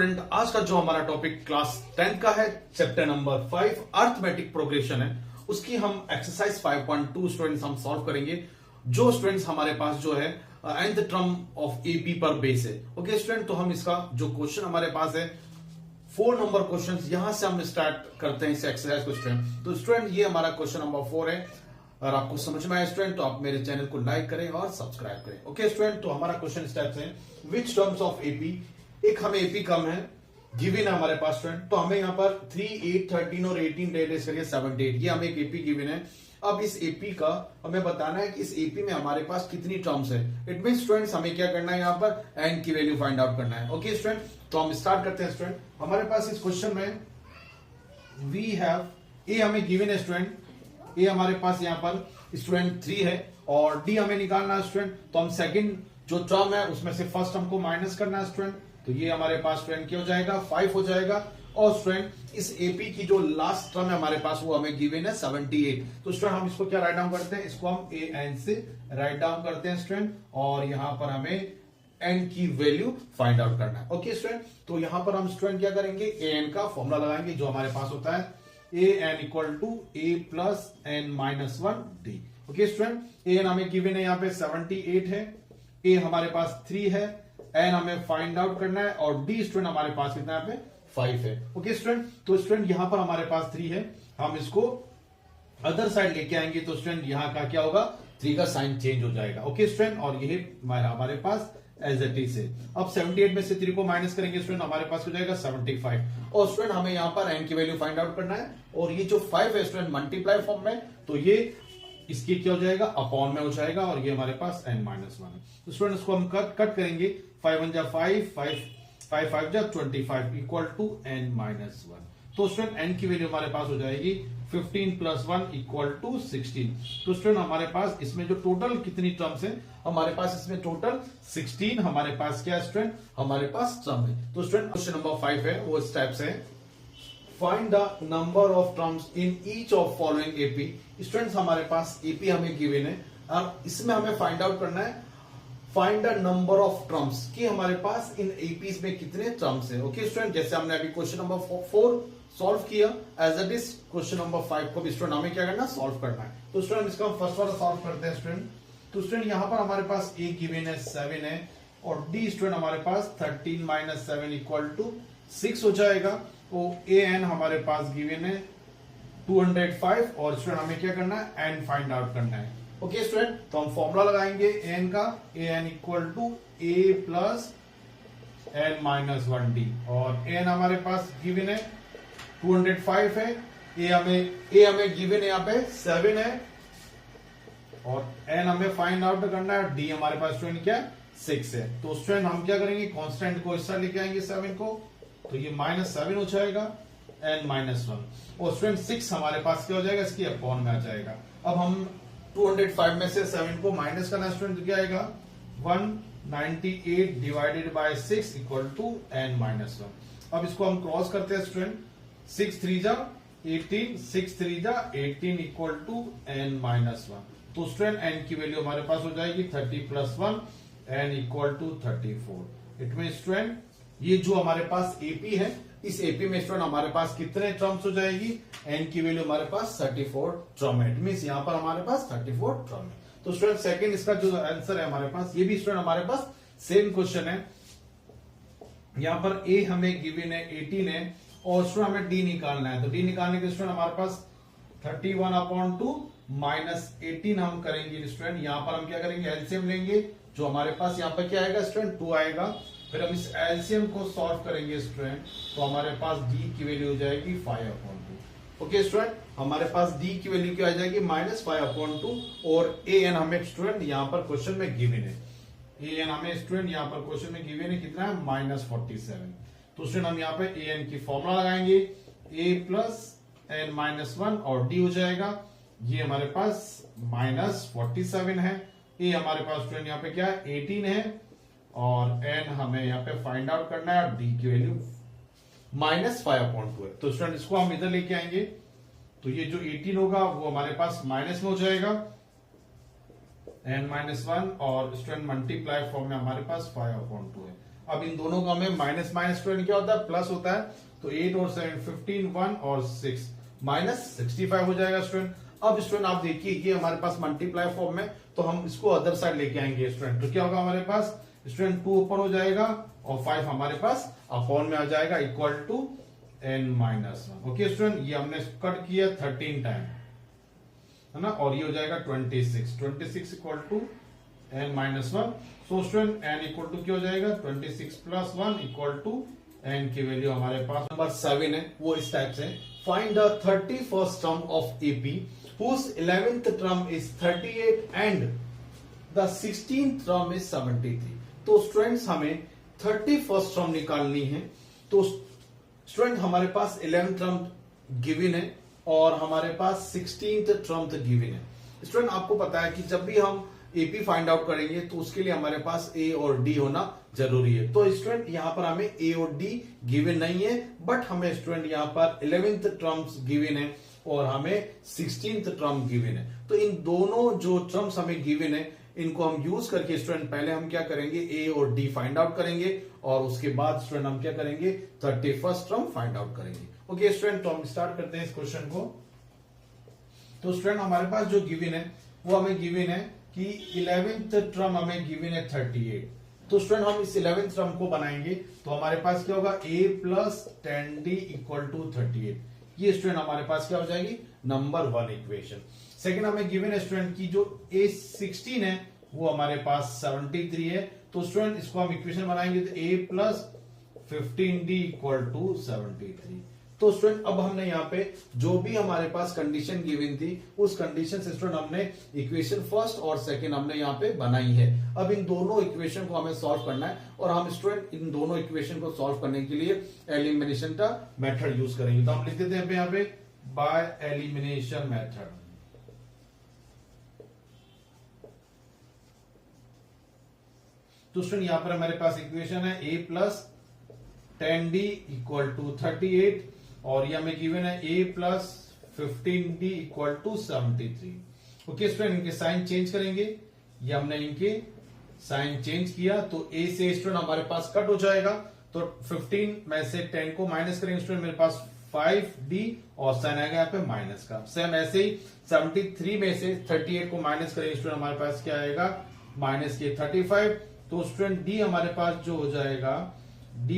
Student, आज का जो हमारा टॉपिक क्लास 10 का है, चैप्टर नंबर 5 अर्थमेटिक प्रोग्रेशन है, उसकी हम एक्सरसाइज 5.2 स्टूडेंट्स हम सॉल्व करेंगे। जो स्टूडेंट्स हमारे पास जो है nth टर्म ऑफ एपी पर बेस है। ओके स्टूडेंट, तो हम इसका जो क्वेश्चन हमारे पास है 4 नंबर क्वेश्चन, यहां से हम स्टार्ट करते हैं इस एक्सरसाइज को स्टूडेंट। तो स्टूडेंट ये हमारा क्वेश्चन नंबर 4 है। और आपको समझ में आया स्टूडेंट तो आप मेरे चैनल को लाइक करें और सब्सक्राइब करें। ओके स्टूडेंट, तो हमारा क्वेश्चन स्टेप्स है विच टर्म्स ऑफ एपी। एक हमें एपी कम है, गिवन है हमारे पास स्टूडेंट, तो हमें यहाँ पर 3, 8, 13 और 18 डेट करिए 7, 8, ये हमें एक एपी गिवन है। अब इस एपी का हमें बताना है कि इस एपी में हमारे पास कितनी टर्म्स है। इट मीन स्टूडेंट्स हमें क्या करना है, यहाँ पर एन की वैल्यू फाइंड आउट करना है। ओके स्टूडेंट, तो हम स्टार्ट करते हैं स्टूडेंट। हमारे पास इस क्वेश्चन में वी हैव ए हमें गिवन है स्टूडेंट, ए हमारे पास यहाँ पर स्टूडेंट 3 है और डी हमें निकालना है स्टूडेंट। तो हम सेकंड जो टर्म है उसमें से फर्स्ट हमको माइनस करना है स्टूडेंट। तो ये हमारे पास स्टूडेंट क्या हो जाएगा, 5 हो जाएगा। और स्टूडेंट इस एपी की जो लास्ट टर्म है हमारे पास वो हमें गिवन है 78। तो स्टूडेंट हम इसको क्या राइट डाउन करते हैं, इसको हम ए एन से राइट डाउन करते हैं स्टूडेंट। और यहाँ पर हमें एन की वैल्यू फाइंड आउट करना है। ओके स्टूडेंट, तो यहाँ पर हम स्टूडेंट क्या करेंगे, ए एन का फॉर्मूला लगाएंगे जो हमारे पास होता है a n equal to a plus n minus 1 d. Okay student, a n हमें गिवन है यहाँ पे 78 है, ए हमारे पास 3 है, एन हमें फाइंड आउट करना है और डी स्टूडेंट हमारे पास कितना यहाँ पे 5 है। ओके स्टूडेंट, तो स्टूडेंट यहाँ पर हमारे पास 3 है, हम इसको अदर साइड लेके आएंगे तो स्टूडेंट यहाँ का क्या होगा, 3 का साइन चेंज हो जाएगा। ओके स्टूडेंट, और ये हमारे पास एज इट इज है। अब 78 में से 3 को माइनस करेंगे स्टूडेंट, हमारे पास हो जाएगा 75। और स्टूडेंट हमें यहाँ पर एन की वैल्यू फाइंड आउट करना है और ये जो 5 है स्टूडेंट मल्टीप्लाई फॉर्म में, तो ये इसकी क्या हो जाएगा, अपॉन में हो जाएगा और ये हमारे पास n माइनस 1 है। तो स्टूडेंट इसको हम कट करेंगे, 5 1 जा 5, 5 5 जा 25 इक्वल टू n माइनस 1। तो स्टूडेंट n की वैल्यू हमारे पास हो जाएगी 15 प्लस 1 इक्वल टू 16। तो स्टूडेंट हमारे पास इसमें जो टोटल कितनी टर्म्स है, हमारे पास इसमें टोटल 16 हमारे पास क्या स्टूडेंट, हमारे पास टर्म है। तो स्टूडेंट क्वेश्चन नंबर 5 है, वो स्टेप्स है find the number of terms in each of following AP. Students हमारे पास एपी हमें गिवन है और इसमें हमें फाइंड आउट करना है find the number of terms कि हमारे पास इन एपीज में कितने टर्म्स है। ओके स्टूडेंट, जैसे हमने अभी क्वेश्चन नंबर 4 सॉल्व किया, as it is question number 5 को भी स्टूडेंट हमें क्या करना है, सॉल्व करना है। तो स्टूडेंट इसका हम फर्स्ट वाला सॉल्व करते हैं स्टूडेंट। तो स्टूडेंट यहाँ पर हमारे पास ए गिवन है 7 है और डी स्टूडेंट हमारे पास 13 माइनस 7 इक्वल टू 6 हो जाएगा। तो ए एन हमारे पास गिवन है 205 और स्टूडेंट हमें क्या करना है, एन फाइंड आउट करना है। ओके स्टूडेंट, तो हम फॉर्मूला लगाएंगे एन का, a n equal to a plus n minus 1 d. और एन हमारे पास गिवन है 205 है, ए हमें गिवन है यहाँ पे 7 है और एन हमें फाइंड आउट करना है, डी हमारे पास स्टूडेंट क्या 6 है। तो स्टूडेंट हम क्या करेंगे, कांस्टेंट को इस साइड लेके आएंगे 7 को, तो ये माइनस 7 हो जाएगा एन माइनस 1 और स्टूडेंट 6 हमारे पास क्या हो जाएगा, इसकी अपॉन में आ जाएगा। अब हम 205 में से 7 को माइनस करना स्टूडेंट, क्या आएगा 198 divided by 6 equal to N minus 1। अब इसको हम क्रॉस करते हैं स्टूडेंट, 6 3 जा 18, 6 3 जा 18 इक्वल टू एन माइनस 1। तो स्टूडेंट एन की वैल्यू हमारे पास हो जाएगी 30 plus 1 N equal to 34। It mean student ये जो हमारे पास एपी है, इस एपी में स्टूडेंट हमारे पास कितने टर्म्स हो जाएगी, एन की वैल्यू हमारे पास 34 टर्म है। इट मीन यहाँ पर हमारे पास 34 टर्म है। तो स्टूडेंट सेकंड इसका जो आंसर है हमारे पास, ये भी स्टूडेंट हमारे पास सेम क्वेश्चन है। यहाँ पर ए हमें गिवन है 18 है और स्टूडेंट हमें डी निकालना है। तो डी निकालने के स्टूडेंट हमारे पास 31/2 माइनस 18 हम करेंगे स्टूडेंट। यहाँ पर हम क्या करेंगे, एलसीएम लेंगे, जो हमारे पास यहाँ पर क्या आएगा स्टूडेंट 2 आएगा। फिर हम इस एलसीएम को सॉल्व करेंगे स्टूडेंट, तो हमारे पास डी की वैल्यू हो जाएगी 5/2। ओके स्टूडेंट, हमारे पास डी की वैल्यू क्या आ जाएगी, माइनस 5/2 और ए एन हमें स्टूडेंट यहाँ पर क्वेश्चन में गिवन है, ए एन हमें स्टूडेंट यहाँ पर क्वेश्चन में गिवन है कितना है, -47। तो स्टूडेंट हम यहाँ पे ए एन की फॉर्मूला लगाएंगे, ए प्लस एन माइनस 1 और डी हो जाएगा, ये हमारे पास -47 है। ए हमारे पास स्टूडेंट यहाँ पे क्या है 18 है और एन हमें यहाँ पे फाइंड आउट करना है और डी की वैल्यू -5/2 है। तो स्टूडेंट इसको हम इधर लेके आएंगे, तो ये जो 18 होगा वो हमारे पास माइनस में हो जाएगा n-1 और स्टूडेंट मल्टीप्लाई फॉर्म में हमारे पास 5/2 है। अब इन दोनों का हमें माइनस माइनस स्टूडेंट क्या होता है, प्लस होता है। तो 8 और 7 15, 1 और 6 माइनस 65 हो जाएगा स्टूडेंट। अब स्टूडेंट आप देखिए कि हमारे पास मल्टीप्लाई फॉर्म में, तो हम इसको अदर साइड लेके आएंगे स्टूडेंट। तो क्या होगा हमारे पास स्टूडेंट 2 ऊपर हो जाएगा और 5 हमारे पास अपॉन में आ जाएगा equal to n-1। Okay student, ये हमने कट किया 13 टाइम, है ना, और ये हो जाएगा 26 equal to n-1। So student n equal to क्या हो जाएगा 26 प्लस 1 इक्वल टू n की वैल्यू हमारे पास नंबर 7 है, वो इस टाइप से। Find the 31st term of AP whose 11th term is 38 and the 16th term is 73। तो स्टूडेंट्स हमें 31st टर्म निकालनी है। तो स्टूडेंट हमारे पास 11th टर्म गिवन है और हमारे पास 16th टर्म गिवन है। स्टूडेंट आपको पता है कि जब भी हम एपी फाइंड आउट करेंगे तो उसके लिए हमारे पास ए और डी होना जरूरी है। तो स्टूडेंट यहां पर हमें ए और डी गिवन नहीं है, बट हमें स्टूडेंट यहां पर 11th टर्म्स गिवन है और हमें 16th टर्म गिवन है। तो इन दोनों जो टर्म्स हमें गिवन है, इनको हम यूज करके स्टूडेंट पहले हम क्या करेंगे, ए और डी फाइंड आउट करेंगे और उसके बाद स्टूडेंट हम क्या करेंगे 31st टर्म फाइंड आउट करेंगे। ओके स्टूडेंट, तो हम स्टार्ट करते हैं इस क्वेश्चन को। तो स्टूडेंट हमारे पास जो गिवन है वो हमें गिवन है कि 11th टर्म हमें गिवन है 38। तो स्टूडेंट हम इस 11th टर्म को बनाएंगे तो हमारे पास क्या होगा a plus 10d equal to 38। ये स्टूडेंट हमारे पास क्या हो जाएगी नंबर 1 इक्वेशन। सेकंड हमें गिवन है स्टूडेंट की जो a16 है वो हमारे पास 73 है। तो स्टूडेंट इसको हम इक्वेशन बनाएंगे तो a plus 15d equal to 73। तो स्टूडेंट अब हमने यहाँ पे जो भी हमारे पास कंडीशन गिवन थी उस कंडीशन से स्टूडेंट हमने इक्वेशन फर्स्ट और सेकंड हमने यहाँ पे बनाई है। अब इन दोनों इक्वेशन को हमें सॉल्व करना है और हम स्टूडेंट इन दोनों इक्वेशन को सॉल्व करने के लिए एलिमिनेशन का मेथड यूज करेंगे। तो हम लिख देते हैं यहाँ पे बाय एलिमिनेशन मेथड। तो स्टूडेंट यहाँ पर हमारे पास इक्वेशन है a plus 10d equal to 38 और ये हमें गिवन है a plus 15d equal to 73। Okay student, इनके साइन चेंज करेंगे। ये हमने इनके साइन चेंज किया तो a से स्टूडेंट हमारे पास कट हो जाएगा। तो 15 में से 10 को माइनस करेंगे स्टूडेंट, मेरे पास 5d और साइन आएगा यहाँ पे माइनस का। सेम ऐसे ही 73 में से 38 को माइनस करेंगे स्टूडेंट, हमारे पास क्या आएगा माइनस के 35। तो स्टूडेंट d हमारे पास जो हो जाएगा d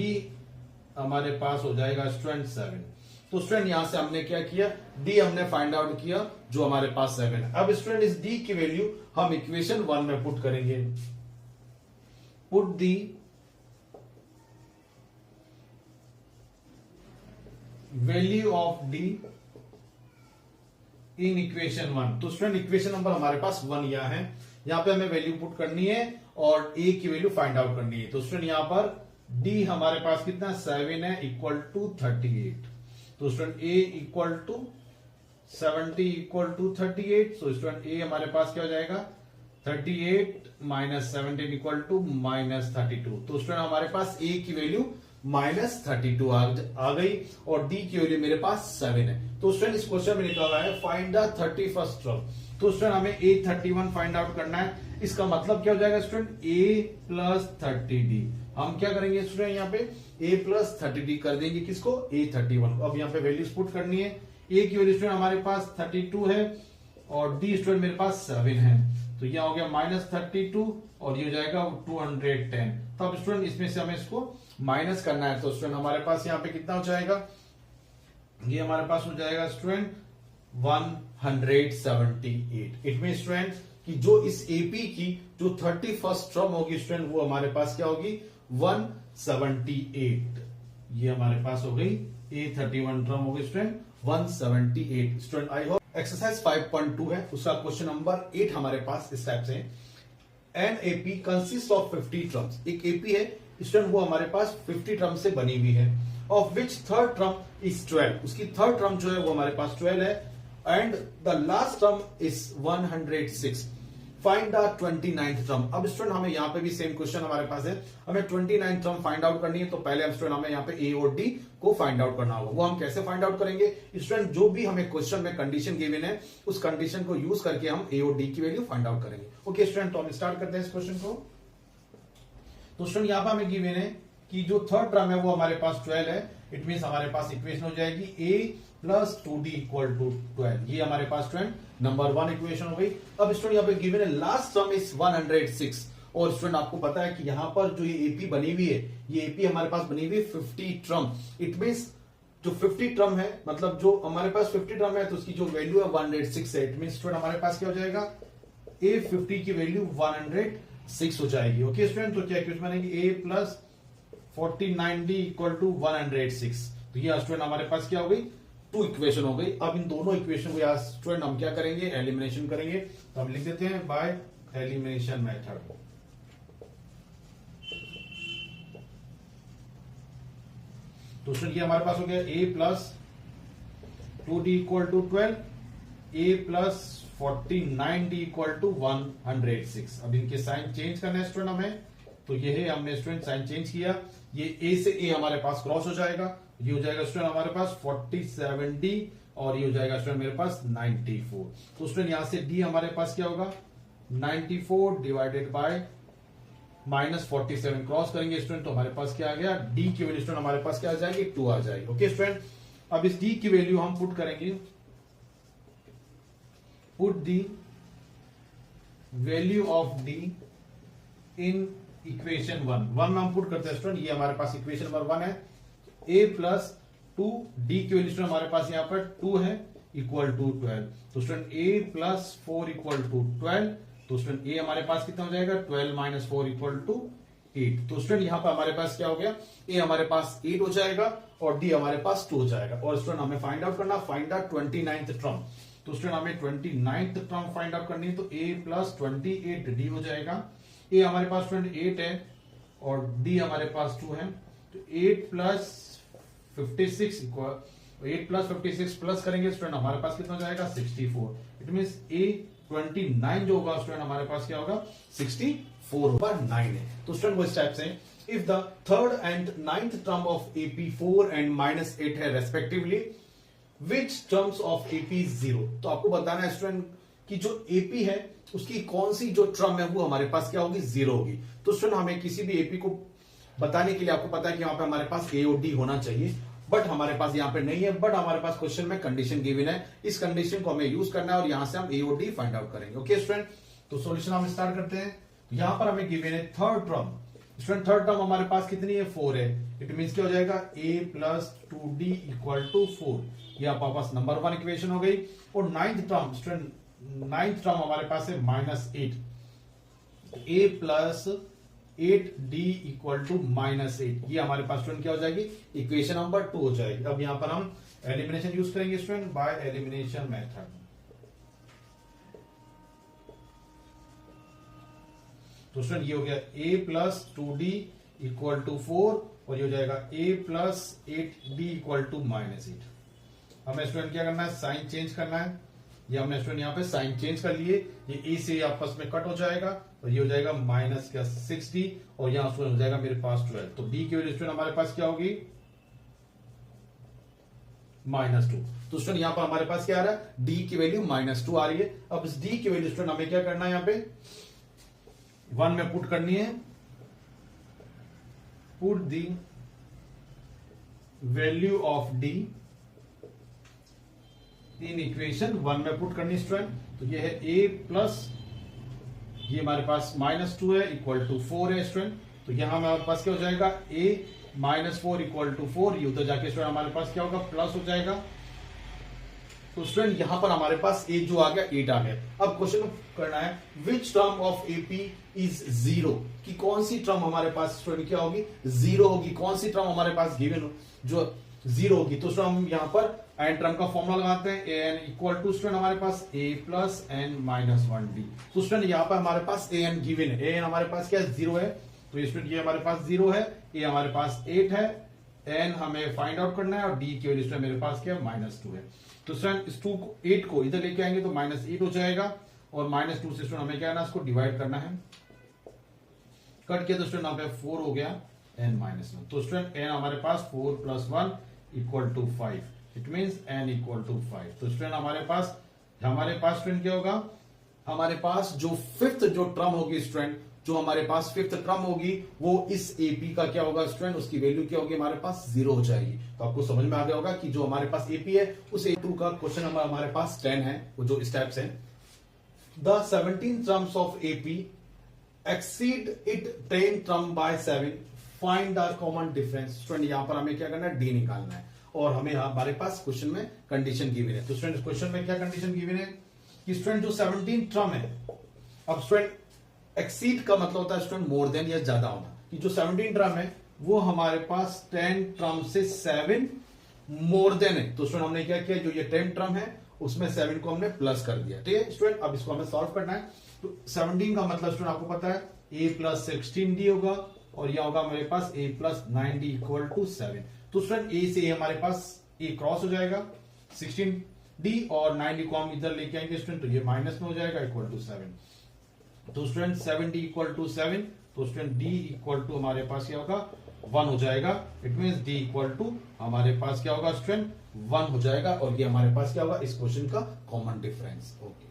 हमारे पास हो जाएगा स्टूडेंट 7। तो स्टूडेंट यहां से हमने क्या किया, d हमने फाइंड आउट किया जो हमारे पास 7 है। अब स्टूडेंट इस d की वैल्यू हम इक्वेशन 1 में पुट करेंगे। Put the value of d in equation 1। तो स्टूडेंट इक्वेशन नंबर हमारे पास 1 यहां है, यहां पे हमें वैल्यू पुट करनी है और a की वैल्यू फाइंड आउट करनी है। तो स्टूडेंट यहां पर d हमारे पास कितना 7 है इक्वल टू 38। तो student a equal to 70 equal to 38। So student a हमारे पास क्या हो जाएगा 38 माइनस 17 इक्वल टू माइनस 32। तो स्टूडेंट हमारे पास a की वैल्यू माइनस 32 आ गई और d की वैल्यू मेरे पास 7 है। तो स्टूडेंट इस क्वेश्चन में लिखा हुआ है फाइंड द 31st टर्म। तो स्टूडेंट हमें a31 फाइंड आउट करना है। इसका मतलब क्या हो जाएगा स्टूडेंट a प्लस 30d। हम क्या करेंगे स्टूडेंट यहाँ पे a प्लस 30d कर देंगे किसको a31। अब यहाँ पे वैल्यूज पुट करनी है। a की वैल्यू स्टूडेंट हमारे पास 32 है और d स्टूडेंट मेरे पास 7 है। तो यह हो गया माइनस 32 और ये हो जाएगा 210। तो अब स्टूडेंट इसमें से हमें इसको माइनस करना है। तो स्टूडेंट हमारे पास यहाँ पे कितना हो जाएगा, ये हमारे पास हो जाएगा स्टूडेंट 178। इट मीन स्टूडेंट कि जो इस एपी की जो 31st टर्म होगी स्टूडेंट वो हमारे पास क्या होगी 178। ये हमारे पास हो गई a31 टर्म होगी student 178। Student I hope exercise 5.2 है, उसका क्वेश्चन नंबर 8 हमारे पास इस टाइप से an AP consist of 50 terms. एक एपी है स्टूडेंट वो हमारे पास 50 टर्म से बनी हुई है, of which third term is 12। उसकी थर्ड टर्म जो है वो हमारे पास 12 है and the last term is 106। Find the 29th term. अब स्टूडेंट हमें यहाँ पे भी सेम क्वेश्चन हमारे पास है, हमें 29th टर्म फाइंड आउट करनी है। तो पहले हम स्टूडेंट हमें यहाँ पे ए और डी को फाइंड आउट करना होगा। वो हम कैसे फाइंड आउट करेंगे स्टूडेंट, जो भी हमें क्वेश्चन में कंडीशन गिवन है उस कंडीशन को यूज करके हम ए और डी की वैल्यू फाइंड आउट करेंगे। ओके स्टूडेंट, तो हम स्टार्ट करते हैं इस क्वेश्चन को। तो स्टूडेंट यहाँ पर हमें गिवन है कि जो थर्ड टर्म है वो हमारे पास 12 है। इट मीन हमारे पास इक्वेशन हो जाएगी a plus 2d equal to 12। ये हमारे पास स्टूडेंट नंबर 1 इक्वेशन हो गई। अब स्टूडेंट यहाँ पे गिवन है लास्ट टर्म इज 106। और स्टूडेंट आपको पता है कि यहाँ पर जो ये एपी बनी हुई है, ये एपी हमारे पास बनी हुई है 50 टर्म। इट मीन्स जो 50 टर्म है, मतलब जो हमारे पास 50 टर्म है तो उसकी जो वैल्यू है 106 है। इट मीन स्टूडेंट हमारे पास क्या हो जाएगा, a50 की वैल्यू 106 हो जाएगी। ओके स्टूडेंट, तो क्या इक्वेशन बनेगी a plus 49d equal to 106। तो ये स्टूडेंट हमारे पास क्या हो गई, 2 इक्वेशन हो गई। अब इन दोनों इक्वेशन को यहाँ स्टूडेंट हम क्या करेंगे, एलिमिनेशन करेंगे। तो हम लिख देते हैं बाय एलिमिनेशन मेथड। तो स्टूडेंट ये हमारे पास हो गया a plus 2d equal to 12, a plus 49d equal to 106। अब इनके साइन चेंज करना है स्टूडेंट हमें, तो ये है, हमने स्टूडेंट साइन चेंज किया। ये a से a हमारे पास क्रॉस हो जाएगा, ये हो जाएगा स्टूडेंट हमारे पास 47d और ये हो जाएगा स्टूडेंट मेरे पास 94। तो स्टूडेंट यहां से d हमारे पास क्या होगा, 94 डिवाइडेड बाय -47 क्रॉस करेंगे स्टूडेंट, तो हमारे पास क्या आ गया, d की वैल्यू स्टूडेंट हमारे पास क्या आ जाएगी, 2 आ जाएगी। ओके स्टूडेंट, अब इस d की वैल्यू हम पुट करेंगे, put the value of d in equation 1 में हम पुट करते हैं स्टूडेंट। ये हमारे पास इक्वेशन नंबर 1 है, a प्लस 2 d की वैल्यू स्टूडेंट हमारे पास यहाँ पर 2 है इक्वल टू 12। तो student a plus 4 equal to 12। तो स्टूडेंट a हमारे पास कितना हो जाएगा, 12 माइनस 4 इक्वल टू 8। तो स्टूडेंट यहाँ पर हमारे पास क्या हो गया, a हमारे पास 8 हो जाएगा और d हमारे पास 2 हो जाएगा। और स्टूडेंट हमें फाइंड आउट करना, फाइंड आउट 29th टर्म। तो स्टूडेंट हमें 29th टर्म फाइंड आउट करनी है, तो a प्लस 28d हो जाएगा। a हमारे पास स्टूडेंट 8 है और d हमारे पास 2 है, तो 8 प्लस 56 इक्वल 8 प्लस 56 प्लस करेंगे स्टूडेंट हमारे पास कितना हो जाएगा, 64। इट मीन a 29 जो होगा स्टूडेंट हमारे पास क्या होगा, 64 होगा, 9 है। तो स्टूडेंट वो इस टाइप से, if the third and 9th term of AP 4 and -8 है respectively, which terms of AP 0। तो आपको बताना है स्टूडेंट कि जो AP है उसकी कौन सी जो टर्म है वो हमारे पास क्या होगी, 0 होगी। तो स्टूडेंट हमें किसी भी AP को बताने के लिए आपको पता है कि यहाँ पे हमारे पास A और D होना चाहिए, बट हमारे पास यहाँ पे नहीं है। बट हमारे पास क्वेश्चन में कंडीशन गिवन है, इस कंडीशन को हमें यूज करना है और यहां से हम A और D फाइंड आउट करेंगे। ओके स्टूडेंट, तो सॉल्यूशन हम स्टार्ट करते हैं। यहां पर हमें गिवन है third term. Student third term हमारे पास कितनी है, 4 है। इट मीन क्या हो जाएगा, a plus 2d equal to 4। ये आपके पास नंबर 1 इक्वेशन हो गई। और 9th term student, 9th term हमारे पास है -8, a plus 8d equal to -8। ये हमारे पास स्टूडेंट क्या हो जाएगी, इक्वेशन नंबर 2 हो जाएगी। अब यहां पर हम एलिमिनेशन यूज करेंगे स्टूडेंट बाय एलिमिनेशन मेथड। तो स्टूडेंट ये हो गया a plus 2d equal to 4 और ये हो जाएगा a plus 8d equal to -8। हमें स्टूडेंट क्या करना है, साइन चेंज करना है। ये हमने स्टूडेंट यहाँ पे साइन चेंज कर लिए, ये a से आपस में कट हो जाएगा और ये हो जाएगा -6d और यहाँ स्टूडेंट हो जाएगा मेरे पास 12। तो d की वैल्यू स्टूडेंट हमारे पास क्या होगी, -2। तो स्टूडेंट यहाँ पर हमारे पास क्या आ रहा है, d की वैल्यू -2 आ रही है। अब इस d की वैल्यू स्टूडेंट हमें क्या करना है, यहाँ पे 1 में पुट करनी है। Put the value of d in equation 1 में पुट करनी स्टूडेंट। तो ये है a प्लस, ये हमारे पास -2 है इक्वल टू 4 है स्टूडेंट। तो यहां हमारे पास क्या हो जाएगा, a -4 इक्वल टू 4। ये उधर जाके स्टूडेंट हमारे पास क्या होगा, प्लस हो जाएगा। तो स्टूडेंट यहां पर हमारे पास a जो आ गया, 8 आ गया। अब क्वेश्चन करना है, which term of AP is 0, कि कौन सी टर्म हमारे पास स्टूडेंट क्या होगी, 0 होगी। कौन सी टर्म हमारे पास गिवन हो जो 0 होगी। तो स्टूडेंट हम यहां पर एन टर्म का फॉर्मूला लगाते हैं, an इक्वल टू स्टूडेंट हमारे पास a plus n minus 1d। तो स्टूडेंट यहाँ पर हमारे पास an गिवन है, an हमारे पास क्या है, 0 है। तो स्टूडेंट ये हमारे पास 0 है, a हमारे पास 8 है, n हमें फाइंड आउट करना है और d की वैल्यू मेरे पास क्या है, -2 है। तो स्टूडेंट इस 8 को इधर लेके आएंगे तो -8 हो जाएगा और -2 से स्टूडेंट हमें क्या है, इसको डिवाइड करना है। कट किया तो स्टूडेंट यहाँ पे 4 हो गया, n-1। तो स्टूडेंट n हमारे पास 4 + 1 equal to 5। It means n equal to 5। तो स्टूडेंट हमारे पास स्टूडेंट क्या होगा, हमारे पास जो 5th जो टर्म होगी स्टूडेंट, जो हमारे पास फिफ्थ टर्म होगी वो इस एपी का क्या होगा स्टूडेंट, उसकी वैल्यू क्या होगी हमारे पास 0 हो जाएगी। तो आपको समझ में आ गया होगा कि जो हमारे पास एपी है उस ए2 का क्वेश्चन नंबर हमारे पास 10 है, वो जो स्टेप्स है। The 17 terms of AP exceed it 10 term by 7, find the common difference. Student यहां पर हमें क्या करना है, डी निकालना है और हमें हमारे पास क्वेश्चन में कंडीशन गिवन है। तो स्टूडेंट क्वेश्चन में क्या कंडीशन गिवन है कि स्टूडेंट जो 17 टर्म है, अब स्टूडेंट एक्सीड का मतलब होता है स्टूडेंट मोर देन या ज्यादा होना, कि जो 17 टर्म है वो हमारे पास 10 टर्म से 7 मोर देन है। तो स्टूडेंट हमने क्या किया, जो ये 10 टर्म है उसमें 7 को हमने प्लस कर दिया। ठीक है स्टूडेंट, अब इसको हमें सॉल्व करना है। तो 17 का मतलब स्टूडेंट आपको पता है a प्लस 16d होगा और यह होगा हमारे पास a plus 9d equal to 7। तो स्टूडेंट a से हमारे पास a क्रॉस हो जाएगा 16d और 9d को हम इधर लेके आएंगे स्टूडेंट, तो ये माइनस में हो जाएगा इक्वल टू 7। तो स्टूडेंट 7d इक्वल टू 7, तो स्टूडेंट d इक्वल टू हमारे पास क्या होगा 1 हो जाएगा। It means d equal to हमारे पास क्या होगा स्टूडेंट 1 हो जाएगा और ये हमारे पास क्या होगा इस क्वेश्चन का common difference. Okay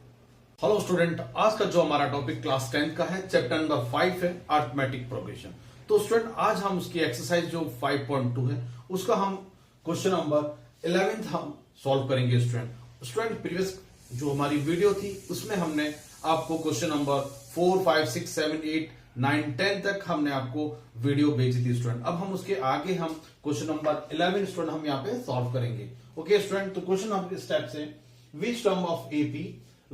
hello student, आज का जो हमारा टॉपिक क्लास 10 का है, चैप्टर नंबर 5 है अरिथमेटिक प्रोग्रेशन। तो स्टूडेंट आज हम उसकी एक्सरसाइज जो 5.2 है उसका हम क्वेश्चन नंबर 11 हम सॉल्व करेंगे। स्टूडेंट प्रीवियस जो हमारी वीडियो थी उसमें हमने आपको क्वेश्चन नंबर 4, 5, 6, 7, 8, 9, 10 तक हमने आपको वीडियो भेजी थी स्टूडेंट। अब हम उसके आगे हम क्वेश्चन नंबर 11 स्टूडेंट हम यहाँ पे सॉल्व करेंगे। ओके स्टूडेंट, तो क्वेश्चन नंबर स्टेप से which term of AP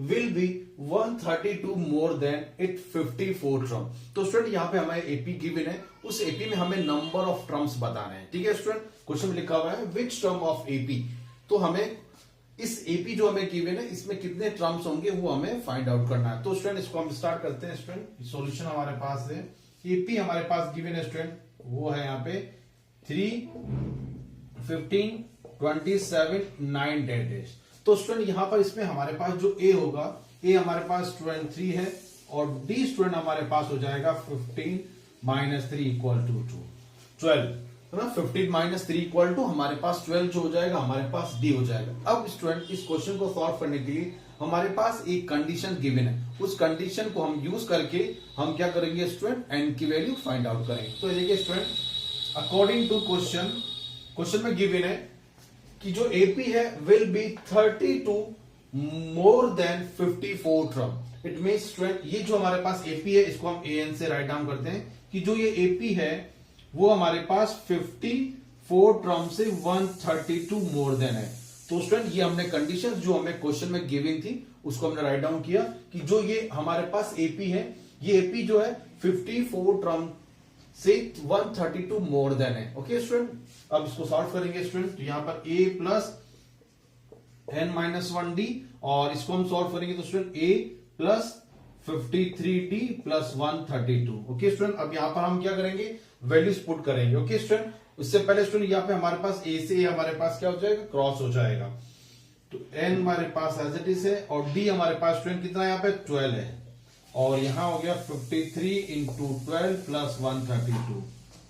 will be 132 more than it 54 term। तो स्टूडेंट यहाँ पे हमें एपी गिवन है, उस एपी में हमें नंबर ऑफ टर्म्स बताने हैं। ठीक है स्टूडेंट, क्वेश्चन में लिखा हुआ है विच टर्म ऑफ एपी, तो हमें इस एपी जो हमें गिवन है इसमें कितने टर्म्स होंगे वो हमें फाइंड आउट करना है। तो स्टूडेंट इसको हम स्टार्ट करते हैं। स्टूडेंट सॉल्यूशन हमारे पास है, एपी हमारे पास गिवन है स्टूडेंट वो है यहाँ पे 3, 15, 27, 9 डेज। तो स्टूडेंट यहां पर इसमें हमारे पास जो ए होगा, ए हमारे पास स्टूडेंट 3 है और डी स्टूडेंट हमारे पास हो जाएगा 15 माइनस 3 इक्वल टू 12, है ना। 15 माइनस 3 इक्वल टू हमारे पास 12 जो हो जाएगा हमारे पास डी हो जाएगा। अब स्टूडेंट इस क्वेश्चन को सॉल्व करने के लिए हमारे पास एक कंडीशन गिवन है, उस कंडीशन को हम यूज करके हम क्या करेंगे स्टूडेंट एन की वैल्यू फाइंड आउट करेंगे। तो देखिए स्टूडेंट अकॉर्डिंग टू क्वेश्चन में गिवन है कि जो एपी है will be 32 more than 54 term. It mean student ये जो हमारे पास एपी है इसको हम एन से राइट डाउन करते हैं कि जो ये एपी है वो हमारे पास 54 टर्म से 132 मोर देन है। तो स्टूडेंट ये हमने कंडीशन जो हमें क्वेश्चन में गिवन थी उसको हमने राइट डाउन किया कि जो ये हमारे पास एपी है, ये एपी जो है 54 टर्म से 132 मोर देन है। ओके स्टूडेंट, अब इसको सॉल्व करेंगे स्टूडेंट। तो यहां पर a plus n minus 1d और इसको हम सॉल्व करेंगे तो student a plus 53d plus 132। Okay student, अब यहां पर हम क्या करेंगे वैल्यूज पुट करेंगे। ओके स्टूडेंट, उससे पहले स्टूडेंट यहाँ पे हमारे पास a से हमारे पास क्या हो जाएगा क्रॉस हो जाएगा। तो n हमारे पास एज इट इज है और d हमारे पास स्टूडेंट कितना यहाँ पे 12 है और यहां हो गया 53 इंटू 12 प्लस 132।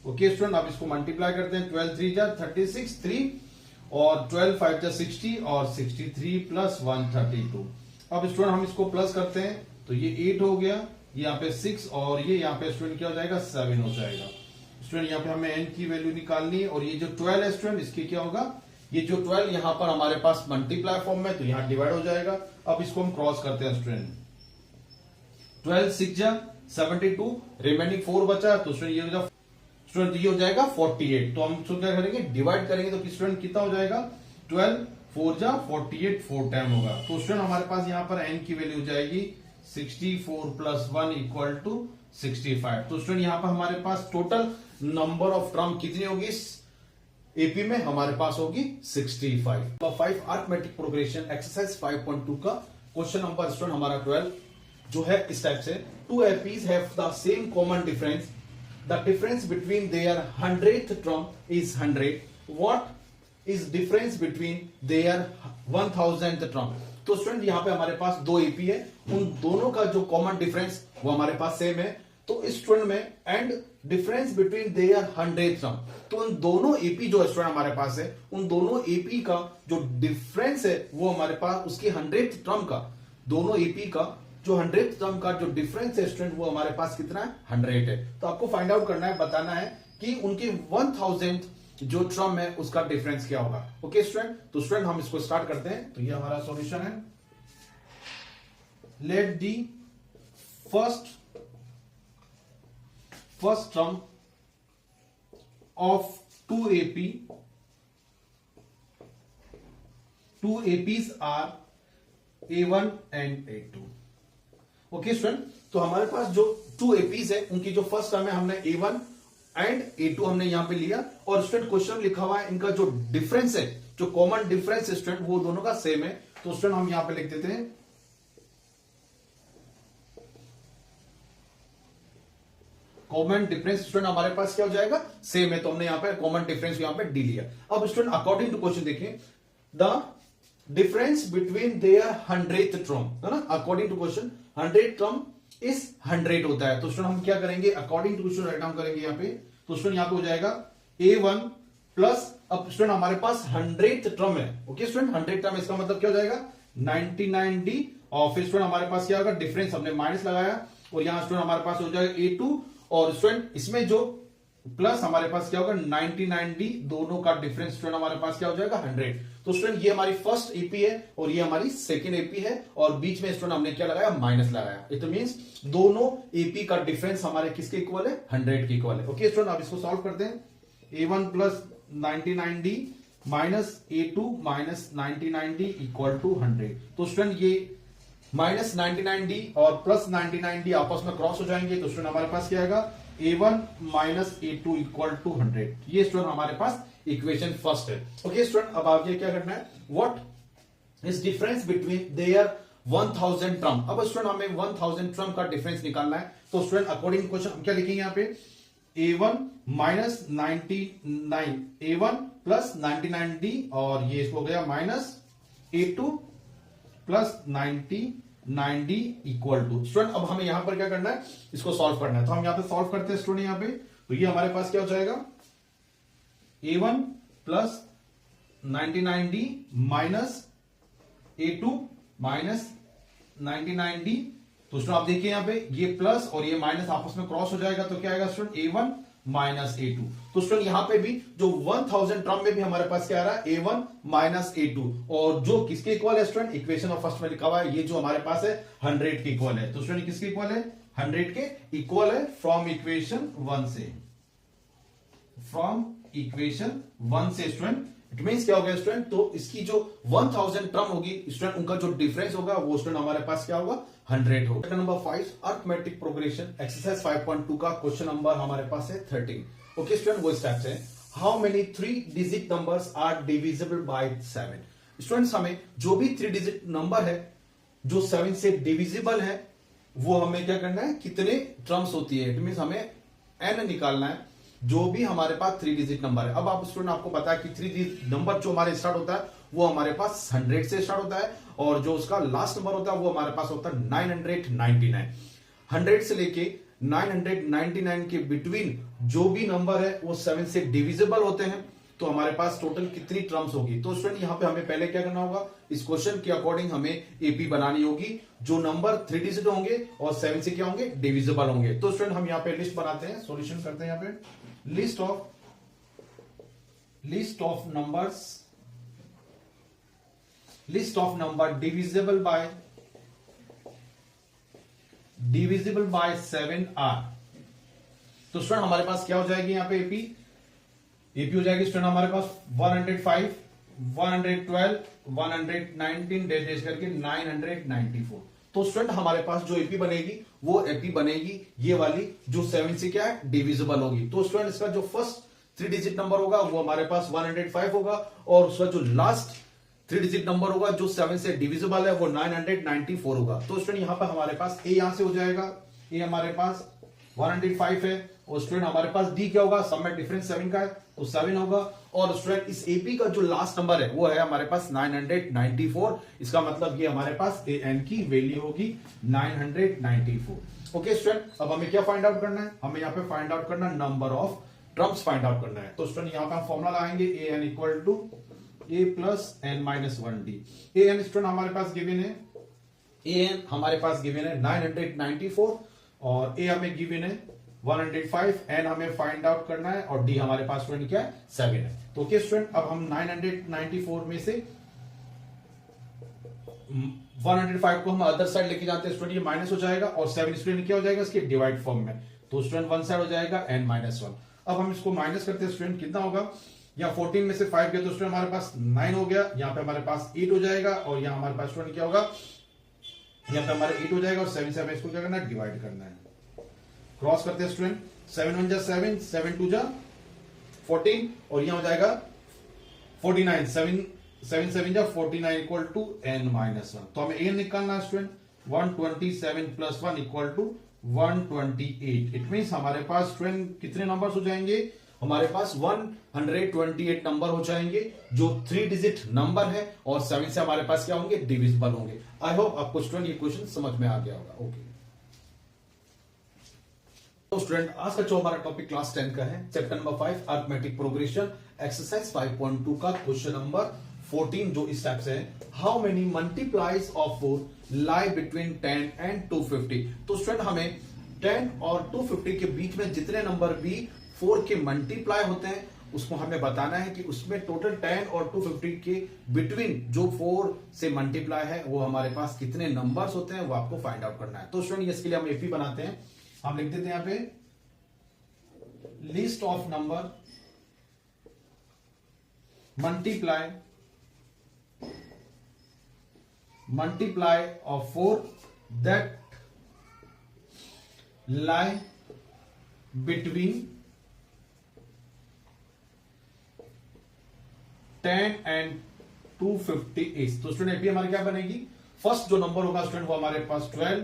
ओके स्टूडेंट, अब इसको मल्टीप्लाई करते हैं। 12 3 जा 36, 3 और 12 5 जा 60 और 63 प्लस 132। अब स्टूडेंट हम इसको प्लस करते हैं तो ये 8 हो गया, यहाँ पे 6 और ये यहाँ पे स्टूडेंट क्या हो जाएगा 7 हो जाएगा। स्टूडेंट यहाँ पे हमें n की वैल्यू निकालनी है और ये जो 12 है स्टूडेंट इसकी क्या होगा, ये जो 12 यहाँ पर हमारे पास मल्टीप्लाई फॉर्म में तो यहाँ डिवाइड हो जाएगा। अब इसको हम क्रॉस करते हैं स्टूडेंट, 12 6 जा 72, रिमेनिंग 4 बचा तो स्टूडेंट ये हो जाएगा 48। तो हम इसको क्या करेंगे डिवाइड करेंगे तो स्टूडेंट कितना हो जाएगा 12 4 जा 48 4 टाइम होगा। तो स्टूडेंट हमारे पास यहाँ पर n की वैल्यू हो जाएगी 64 प्लस 1 इक्वल टू 65। तो स्टूडेंट यहाँ पर हमारे पास टोटल नंबर ऑफ टर्म कितनी होगी एपी में, हमारे पास होगी 65। तो 5 अरिथमेटिक प्रोग्रेशन एक्सरसाइज 5.2 का क्वेश्चन नंबर स्टूडेंट हमारा 12 जो है इस टाइप से, 2 APs have the same common difference, the difference between their 100th term is 100, what is difference between there 1000th term. तो स्टूडेंट यहाँ पे हमारे पास 2 एपी है, उन दोनों का जो कॉमन डिफरेंस वो हमारे पास सेम है। तो इस स्टूडेंट में and difference between their 100th term, तो उन दोनों एपी जो स्टूडेंट हमारे पास है उन दोनों एपी का जो डिफरेंस है वो हमारे पास उसकी 100th टर्म का, दोनों एपी का जो 100th टर्म का जो डिफरेंस है स्टूडेंट वो हमारे पास कितना है 100 है। तो आपको फाइंड आउट करना है, बताना है कि उनके 1000 जो टर्म है उसका डिफरेंस क्या होगा। ओके स्टूडेंट, तो स्टूडेंट हम इसको स्टार्ट करते हैं। तो ये हमारा सॉल्यूशन है। Let the first term of two APs are A1 and A2। Okay student, तो हमारे पास जो 2 APs है उनकी जो फर्स्ट टर्म है हमने A1 एंड A2 हमने यहां पे लिया, और स्टूडेंट क्वेश्चन लिखा हुआ है इनका जो डिफरेंस है, जो कॉमन डिफरेंस है स्टूडेंट वो दोनों का सेम है। तो स्टूडेंट हम यहां पे लिख देते हैं कॉमन डिफरेंस स्टूडेंट हमारे पास क्या हो जाएगा, सेम है। तो हमने यहां पे कॉमन डिफरेंस यहां पे डी लिया। अब स्टूडेंट अकॉर्डिंग टू क्वेश्चन देखें, the difference between their 100th term, है ना, according to question 100th term is 100 होता है। तो स्टूडेंट हम क्या करेंगे, according to question write down करेंगे यहां पे। तो स्टूडेंट यहां पे हो जाएगा A1 प्लस, अब स्टूडेंट हमारे पास 100th टर्म है। ओके स्टूडेंट, 100th टर्म इसका मतलब क्या हो जाएगा 99D, और फिर स्टूडेंट हमारे पास क्या होगा, डिफरेंस हमने माइनस लगाया, और यहां स्टूडेंट हमारे पास हो जाएगा A2, और स्टूडेंट इसमें जो प्लस हमारे पास क्या होगा 99D, दोनों का डिफरेंस स्टूडेंट हमारे पास क्या हो जाएगा 100। तो स्टूडेंट ये हमारी फर्स्ट एपी है और ये हमारी सेकंड एपी है, और बीच में स्टूडेंट हमने क्या लगाया, माइनस लगाया। इट मींस दोनों एपी का डिफरेंस हमारे किसके इक्वल है, 100 के इक्वल है। ओके स्टूडेंट, अब इसको सॉल्व करते हैं। A1 plus 99D minus A2 minus 99D equal to 100। तो स्टूडेंट ये माइनस 99D और प्लस 99D आपस में क्रॉस हो जाएंगे, तो स्टूडेंट हमारे पास क्या आएगा, A1 minus A2 equal to 100। ये स्टूडेंट हमारे पास इक्वेशन फर्स्ट है। ओके स्टूडेंट, अब आगे क्या करना है, what is difference between there 1000 term. अब स्टूडेंट हमें 1000 टर्म का डिफरेंस निकालना है। तो स्टूडेंट अकॉर्डिंग क्वेश्चन हम क्या लिखेंगे यहाँ पे, A1 minus 99, A1 plus 99D, और ये हो गया minus A2 plus 99D equal to. Student अब हमें यहां पर क्या करना है, इसको सॉल्व करना है। तो हम यहां पे सॉल्व करते हैं स्टूडेंट यहां पे। तो ये हमारे पास क्या हो जाएगा, A1 plus 99D minus A2 minus 99D। तो स्टूडेंट आप देखिए यहां पे ये प्लस और ये माइनस आपस में क्रॉस हो जाएगा, तो क्या आएगा स्टूडेंट A1 माइनस A2। तो स्टूडेंट यहां पे भी जो 1000 टर्म में भी हमारे पास क्या आ रहा है, A1 माइनस A2, और जो किसके इक्वल है स्टूडेंट, इक्वेशन ऑफ फर्स्ट में लिखा हुआ है, ये जो हमारे पास है 100 के इक्वल है। तो स्टूडेंट किसके इक्वल है, 100 के इक्वल है फ्रॉम इक्वेशन 1 से, फ्रॉम इक्वेशन 1 से स्टूडेंट। इट मींस क्या हो गया स्टूडेंट, तो इसकी जो 1000 टर्म होगी स्टूडेंट, उनका जो डिफरेंस होगा वो स्टूडेंट हमारे पास क्या होगा, 100 होगा। नंबर 5 अरिथमेटिक प्रोग्रेशन एक्सरसाइज 5.2 का क्वेश्चन नंबर हमारे पास है 13। ओके स्टूडेंट, वो इस टाइप से, how many 3 digit numbers are divisible by 7। Students हमें जो भी 3 डिजिट नंबर है जो 7 से डिविजिबल है, वो हमें क्या करना है, कितने टर्म्स होती है। इट मींस हमें n निकालना है, जो भी हमारे पास 3 डिजिट नंबर है। अब आप स्टूडेंट आपको पता है कि 3 डिजिट नंबर जो हमारे स्टार्ट होता है वो हमारे पास 100 से स्टार्ट होता है, और जो उसका लास्ट नंबर होता है वो हमारे पास होता है 999। 100 से लेके 999 के बिटवीन जो भी नंबर है वो 7 से डिविजिबल होते हैं। तो हमारे पास टोटल कितनी टर्म्स होगी। तो स्टूडेंट यहां पे हमें पहले क्या करना होगा, इस क्वेश्चन के अकॉर्डिंग हमें एपी बनानी होगी, जो नंबर 3 डिजिट होंगे और 7 से क्या होंगे, डिविजिबल होंगे। तो स्टूडेंट हम यहां पे लिस्ट बनाते हैं, सॉल्यूशन करते हैं। यहां पे list of number divisible by 7 are. तो स्टूडेंट हमारे पास क्या हो जाएगी यहाँ पे एपी हो जाएगी स्टूडेंट हमारे पास 105, 112, 119 डैश करके 994। तो स्टूडेंट हमारे पास जो एपी बनेगी वो एपी बनेगी ये वाली, जो 7 से क्या है, डिविजिबल होगी। तो स्टूडेंट इसका जो फर्स्ट 3 डिजिट नंबर होगा वो हमारे पास 105 होगा, और उसका जो लास्ट 3 डिजिट नंबर होगा जो 7 से डिविजिबल है वो 994 होगा। तो स्टूडेंट यहां पर हमारे पास ए यहां से हो जाएगा, ए हमारे पास 105 है, और स्टूडेंट हमारे पास डी क्या होगा, सब में डिफरेंस 7 का है तो 7 होगा, और स्टूडेंट इस एपी का जो लास्ट नंबर है वो है हमारे पास 994। इसका मतलब ये हमारे पास एन की वैल्यू होगी 994। ओके स्टूडेंट, अब हमें क्या फाइंड आउट करना है, हमें यहाँ पे फाइंड आउट करना है number of terms find out करना है। तो स्टूडेंट यहाँ पे हम फॉर्मुला लगाएंगे a n equal to a plus n minus 1 d. A n student हमारे पास गिवन है ए एन हमारे पास गिवन है 994 और ए हमें गिवन है 105, एन हमें फाइंड आउट करना है और डी हमारे पास स्टूडेंट क्या है 7 है। तो ओके स्टूडेंट, अब हम 994 में से 105 को हम अदर साइड लेके जाते हैं स्टूडेंट, ये माइनस हो जाएगा और 7 स्टूडेंट क्या हो जाएगा इसके डिवाइड फॉर्म में, तो स्टूडेंट वन साइड हो जाएगा n -1। अब हम इसको माइनस करते हैं स्टूडेंट, कितना होगा, यहाँ 14 में से 5 गया तो स्टूडेंट हमारे पास 9 हो गया, यहाँ पे हमारे पास 8 हो जाएगा और यहाँ हमारे पास स्टूडेंट क्या होगा, यहाँ पे हमारा 8 हो जाएगा और 7 से हमें इसको क्या करना है, डिवाइड करना है। क्रॉस करते हैं स्टूडेंट, 7 1 जा 7, 7 2 जा 14 और यहाँ हो जाएगा 49, 7 7 जा 49 इक्वल टू n -1। तो हमें n निकालना है student, 127 plus 1 equal to 128। It means हमारे पास स्टूडेंट कितने नंबर्स हो जाएंगे, हमारे पास 128 नंबर हो जाएंगे जो 3 डिजिट नंबर है और 7 से हमारे पास क्या होंगे, डिविजिबल होंगे। आई होप आपको स्टूडेंट ये क्वेश्चन समझ में आ गया होगा। ओके तो स्टूडेंट आज का जो हमारा टॉपिक क्लास 10 का है, chapter number 5 arithmetic progression, exercise 5.2 का क्वेश्चन नंबर 14 जो इस टाइप से है, how many multiplies of 4 lie between 10 and 250। तो स्टूडेंट हमें 10 और 250 के बीच में जितने नंबर भी 4 के मल्टीप्लाई होते हैं उसको हमें बताना है कि उसमें टोटल 10 और 250 के बिटवीन जो 4 से मल्टीप्लाई है वो हमारे पास कितने नंबर्स होते हैं वो आपको फाइंड आउट करना है। तो स्टूडेंट इसके लिए हम एपी बनाते हैं, हम लिख देते हैं यहां पे list of number multiply of 4 that lie between 10 and 250 is। तो स्टूडेंट एपी हमारी क्या बनेगी, फर्स्ट जो नंबर होगा स्टूडेंट वो हमारे पास 12,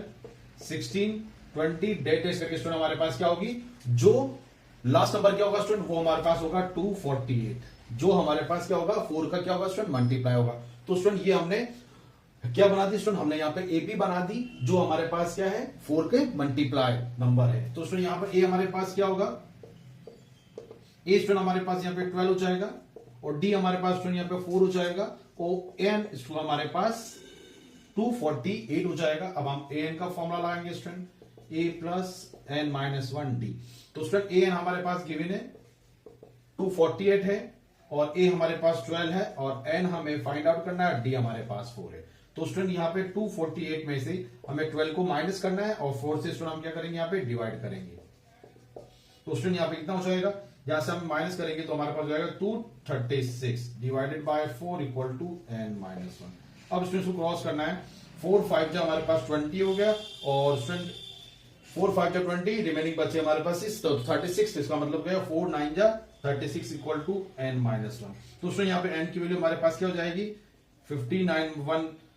16, 20 डेट करके स्टूडेंट हमारे पास क्या होगी, जो लास्ट नंबर क्या होगा स्टूडेंट वो हमारे पास होगा 248, जो हमारे पास क्या होगा 4 का क्या होगा स्टूडेंट मल्टीप्लाई होगा। तो स्टूडेंट ये हमने क्या बना दी स्टूडेंट, हमने यहाँ पे एपी बना दी जो हमारे पास क्या है 4 के मल्टीप्लाई नंबर है। तो स्टूडेंट यहाँ पर ए हमारे पास क्या होगा, ए स्टूडेंट हमारे पास यहाँ पे 12 हो जाएगा और डी हमारे पास स्टूडेंट यहाँ पे 4 हो जाएगा और एन स्टूडेंट हमारे पास 248 हो जाएगा। अब हम ए एन का फॉर्मूला लाएंगे स्टूडेंट, ए प्लस एन माइनस 1 डी। तो स्टूडेंट ए एन हमारे पास गिवन है 248 है और ए हमारे पास 12 है और एन हमें फाइंड आउट करना है, डी हमारे पास 4 है। तो स्टूडेंट यहाँ पे 248 में से हमें 12 को माइनस करना है और 4 से स्टूडेंट हम क्या करेंगे यहाँ पे डिवाइड करेंगे। तो स्टूडेंट यहाँ पे कितना हो जाएगा, यहां से हम माइनस करेंगे तो हमारे पास हो जाएगा 236 divided by 4 equal to n -1। अब स्टूडेंट को क्रॉस करना है, 4 5 जा हमारे पास 20 हो गया और स्टूडेंट 4 5 जा 20, रिमेनिंग बचे हमारे पास 36, इसका मतलब गया 4 9 जा 36 इक्वल टू n -1। तो स्टूडेंट यहाँ पे n की वैल्यू हमारे पास क्या हो जाएगी,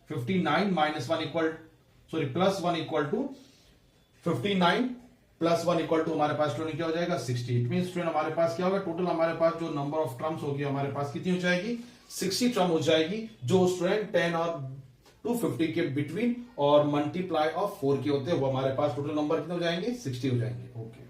59 minus 1 equal sorry plus 1 equal to 59 plus 1 equal to हमारे पास स्टूडेंट क्या हो जाएगा 60। इट मीन स्टूडेंट हमारे पास क्या होगा, टोटल हमारे पास जो नंबर ऑफ टर्म्स होगी हमारे पास कितनी हो जाएगी, 60 टर्म हो जाएगी जो स्टूडेंट 10 और 250 के बिटवीन और मल्टीप्लाई ऑफ 4 के होते हैं वो हमारे पास टोटल नंबर कितने हो जाएंगे, 60 हो जाएंगे। ओके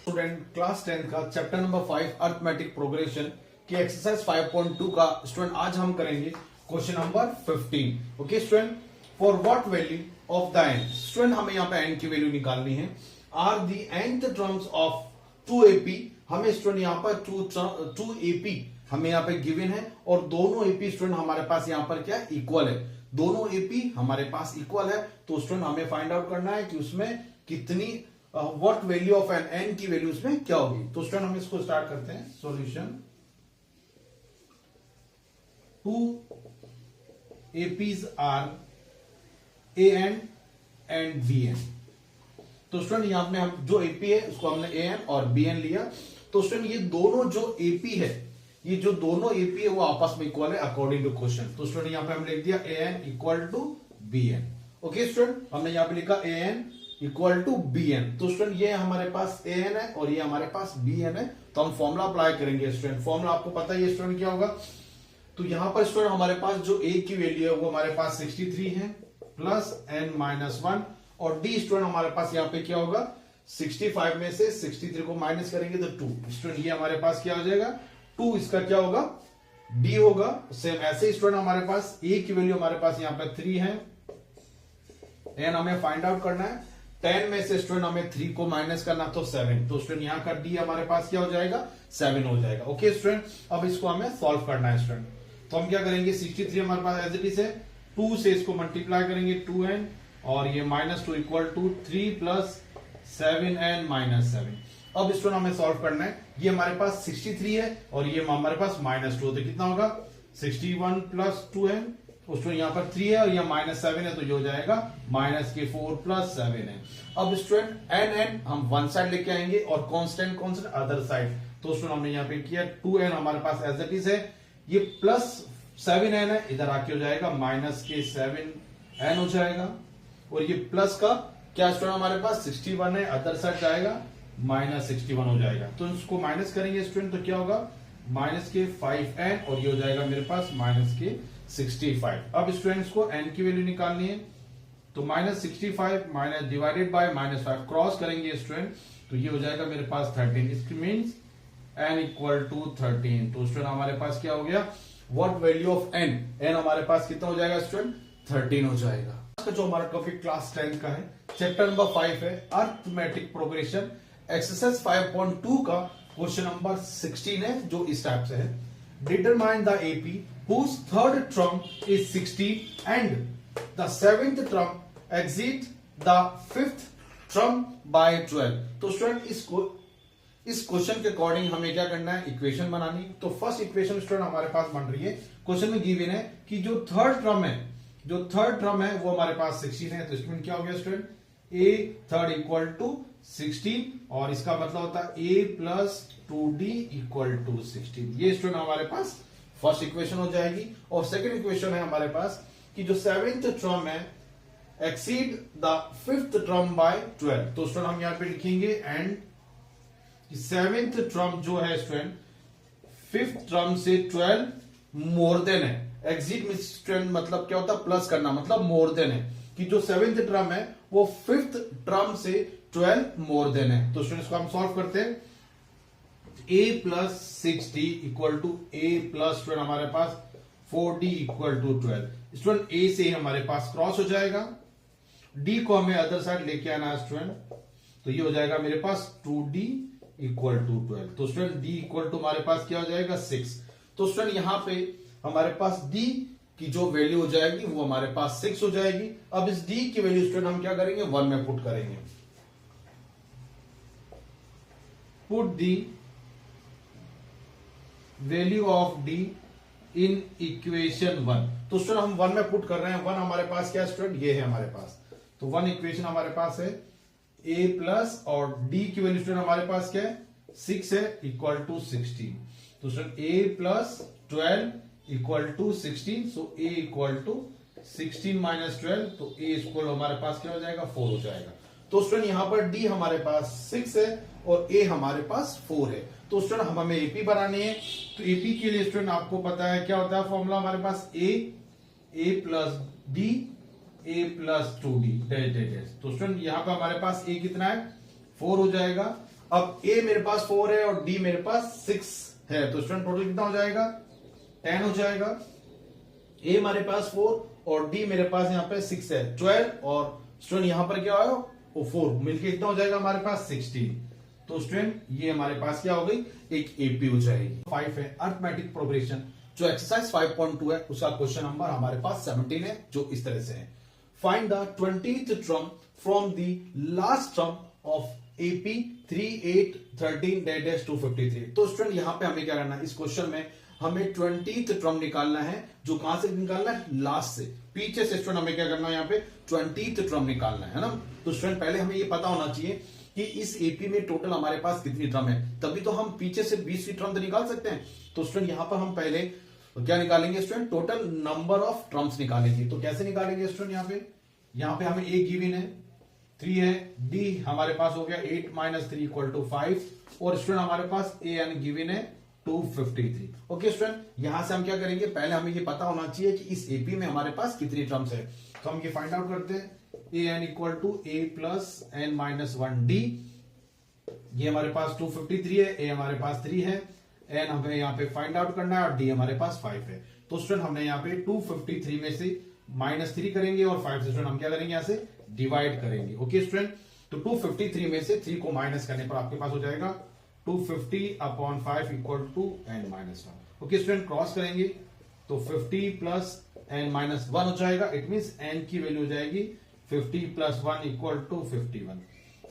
स्टूडेंट क्लास 10 का चैप्टर नंबर 5 अरिथमेटिक प्रोग्रेशन की एक्सरसाइज 5.2 का स्टूडेंट आज हम करेंगे question number 15। Okay student, for what value of the N, student हमें यहाँ पे एन की वैल्यू निकालनी है, are the nth terms of 2AP, हमें स्टूडेंट यहाँ पर 2AP हमें यहाँ पे गिवन है और दोनों AP स्टूडेंट हमारे पास यहाँ पर क्या इक्वल है, दोनों AP हमारे पास इक्वल है। तो स्टूडेंट हमें फाइंड आउट करना है कि उसमें कितनी what value of N, N की वैल्यू उसमें क्या होगी। तो स्टूडेंट हम इसको स्टार्ट करते हैं, solution 2 APs are AN and BN। तो स्टूडेंट यहां पे हम जो एपी है उसको हमने AN और BN लिया। तो स्टूडेंट ये दोनों जो एपी है, ये जो दोनों एपी है वो आपस में इक्वल है अकॉर्डिंग टू क्वेश्चन। तो स्टूडेंट यहां पे हम लिख दिया AN equal to BN। Okay student, हमने यहां पे लिखा AN इक्वल टू BN। तो स्टूडेंट ये हमारे पास AN है और ये हमारे पास BN है। तो हम फॉर्मुला अप्लाई करेंगे स्टूडेंट, फॉर्मुला आपको पता है स्टूडेंट क्या होगा। तो यहां पर स्टूडेंट हमारे पास जो A की वैल्यू है वो हमारे पास 63 है प्लस n -1 और डी स्टूडेंट हमारे पास यहाँ पे क्या होगा, 65 में से 63 को माइनस करेंगे तो 2 स्टूडेंट ये हमारे पास क्या हो जाएगा 2, इसका क्या होगा डी होगा। सेम ऐसे स्टूडेंट हमारे पास ए की वैल्यू हमारे पास यहाँ पे 3 है एन हमें फाइंड आउट करना है। 10 में से स्टूडेंट हमें 3 को माइनस करना, तो 7। तो स्टूडेंट यहाँ का डी हमारे पास क्या हो जाएगा, 7 हो जाएगा। ओके स्टूडेंट, अब इसको हमें सॉल्व करना है स्टूडेंट। तो हम क्या करेंगे, 63 हमारे पास एज इट इज है, 2 से इसको मल्टीप्लाई करेंगे 2n, और ये -2 equal to 3 plus 7n minus 7। अब स्टूडेंट हमें सॉल्व करना है। ये हमारे पास 63 है और ये हमारे पास -2, तो कितना होगा 61 प्लस 2n, स्टूडेंट यहाँ पर 3 है और यहाँ -7 है, तो ये हो जाएगा -4 प्लस 7 है। अब स्टूडेंट n हम वन साइड लेके आएंगे और कांस्टेंट अदर साइड। तो स्टूडेंट हमने यहाँ पे किया 2n हमारे पास एज इट इज है, ये प्लस 7n है, इधर आके हो जाएगा -7n हो जाएगा, और ये प्लस का क्या स्टूडेंट हमारे पास 61 है, अदर साइड जाएगा -61 हो जाएगा। तो इसको माइनस करेंगे स्टूडेंट, तो क्या होगा -5n, और ये हो जाएगा मेरे पास -65। अब स्टूडेंट्स को n की वैल्यू निकालनी है, तो -65 माइनस डिवाइडेड बाय -5 क्रॉस करेंगे स्टूडेंट, तो ये हो जाएगा मेरे पास 13। It means n equal to 13। तो स्टूडेंट हमारे पास क्या हो गया, what value of n, n हमारे पास कितना हो जाएगा स्टूडेंट 13 हो जाएगा। आज का जो हमारा टॉपिक क्लास 10 का है, चैप्टर नंबर 5 है अरिथमेटिक प्रोग्रेशन, एक्सरसाइज 5.2 का क्वेश्चन नंबर 16 है, जो इस टाइप से है। Determine the AP whose third term is 60 and the seventh term exceed the fifth term by 12। तो स्टूडेंट इस क्वेश्चन के अकॉर्डिंग हमें क्या करना है, इक्वेशन बनानी। तो फर्स्ट इक्वेशन स्टूडेंट हमारे पास बन रही है, क्वेश्चन में गिवन है कि जो थर्ड टर्म है वो हमारे पास 16 है। तो स्टूडेंट क्या हो गया student, a third equal to 16, और इसका मतलब होता है a plus 2d equal to 16। ये स्टूडेंट हमारे पास फर्स्ट इक्वेशन हो जाएगी। और सेकंड इक्वेशन है हमारे पास कि जो सेवेंथ टर्म है exceed the fifth term by 12। तो स्टूडेंट हम यहां पे लिखेंगे एंड सेवेंथ टर्म जो है स्टूडेंट फिफ्थ टर्म से 12 मोर देन है। एक्सीड में स्टूडेंट मतलब क्या होता है, प्लस करना, मतलब मोर देन है, कि जो सेवेंथ टर्म है वो फिफ्थ टर्म से 12 मोर देन है। तो स्टूडेंट इसको हम सॉल्व करते हैं। a plus 6d equal to a plus student हमारे पास 4d equal to 12। Student a से हमारे पास क्रॉस हो जाएगा, d को हमें अदर साइड लेके आना है स्टूडेंट, तो ये हो जाएगा मेरे पास 2d इक्वल टू 12। तो स्टूडेंट d इक्वल टू हमारे पास क्या हो जाएगा 6। तो स्टूडेंट यहां पे हमारे पास d की जो वैल्यू हो जाएगी वो हमारे पास 6 हो जाएगी। अब इस d की वैल्यू स्टूडेंट हम क्या करेंगे, 1 में पुट करेंगे। Put the value of d in equation 1। तो स्टूडेंट हम 1 में पुट कर रहे हैं। 1 हमारे पास क्या है स्टूडेंट, ये है हमारे पास। तो 1 इक्वेशन हमारे पास है a प्लस, और d की वैल्यू स्टूडेंट हमारे पास क्या है 6 है, इक्वल टू 16। तो student a plus 12 equal to 16। So a equal to 16 minus 12, तो a इक्वल हमारे पास क्या हो जाएगा 4 हो जाएगा। तो स्टूडेंट यहां पर d हमारे पास 6 है और a हमारे पास 4 है। तो स्टूडेंट हमें एपी बनानी है। तो एपी के लिए स्टूडेंट आपको पता है क्या होता है फॉर्मूला हमारे पास, a plus d a plus 2d dash dash dash. तो स्टूडेंट यहां पे हमारे पास a कितना है 4 हो जाएगा। अब a मेरे पास 4 है और d मेरे पास 6 है, तो स्टूडेंट टोटल कितना हो जाएगा 10 हो जाएगा। a हमारे पास 4 और d मेरे पास यहाँ पे 6 है 12, और स्टूडेंट यहां पर क्या आया वो 4 मिलके कितना हो जाएगा हमारे पास 16। तो स्टूडेंट ये हमारे पास क्या हो गई, एक एपी हो जाएगी। 5 है अरिथमेटिक प्रोग्रेशन, जो एक्सरसाइज 5.2 है, उसका क्वेश्चन नंबर हमारे पास 17 है, जो इस तरह से है। Find the 20th term from the last term of AP 3 8 13 253। तो स्टूडेंट यहां पे हमें क्या करना है, इस क्वेश्चन में हमें 20th टर्म निकालना है। जो कहां से निकालना है, लास्ट से, पीछे से स्टूडेंट हमें क्या करना है, यहाँ पे 20th टर्म निकालना है ना। तो स्टूडेंट पहले हमें ये पता होना चाहिए कि इस एपी में टोटल हमारे पास कितनी टर्म है, तभी तो हम पीछे से 20वीं टर्म तो निकाल सकते हैं। तो स्टूडेंट यहां पर हम पहले क्या निकालेंगे student, total number of terms निकालेंगे। तो कैसे निकालेंगे स्टूडेंट, यहां पे हमें a गिवन है 3 है, d हमारे पास हो गया 8 माइनस 3 इक्वल टू 5, और स्टूडेंट हमारे पास a n गिवन है 253। ओके स्टूडेंट, यहां से हम क्या करेंगे, पहले हमें ये पता होना चाहिए कि इस एपी में हमारे पास कितनी टर्म्स है। तो हम ये फाइंड आउट करते हैं, a n equal to a plus n minus 1 d. ये हमारे पास 253 है, ए हमारे पास 3 है, एन हमें यहाँ पे फाइंड आउट करना है और डी हमारे पास 5 है। तो स्टूडेंट हमने यहाँ पे 253 में से -3 करेंगे और 5 से स्टूडेंट हम क्या करेंगे, यहाँ से डिवाइड करेंगे। ओके स्टूडेंट, तो 253 में से 3 को माइनस करने पर आपके पास हो जाएगा 250/5 equal to n-1। Okay student, cross करेंगे तो 50 प्लस n-1 हो जाएगा। इट मींस n की वैल्यू हो जाएगी 50 प्लस 1 इक्वल टू 51।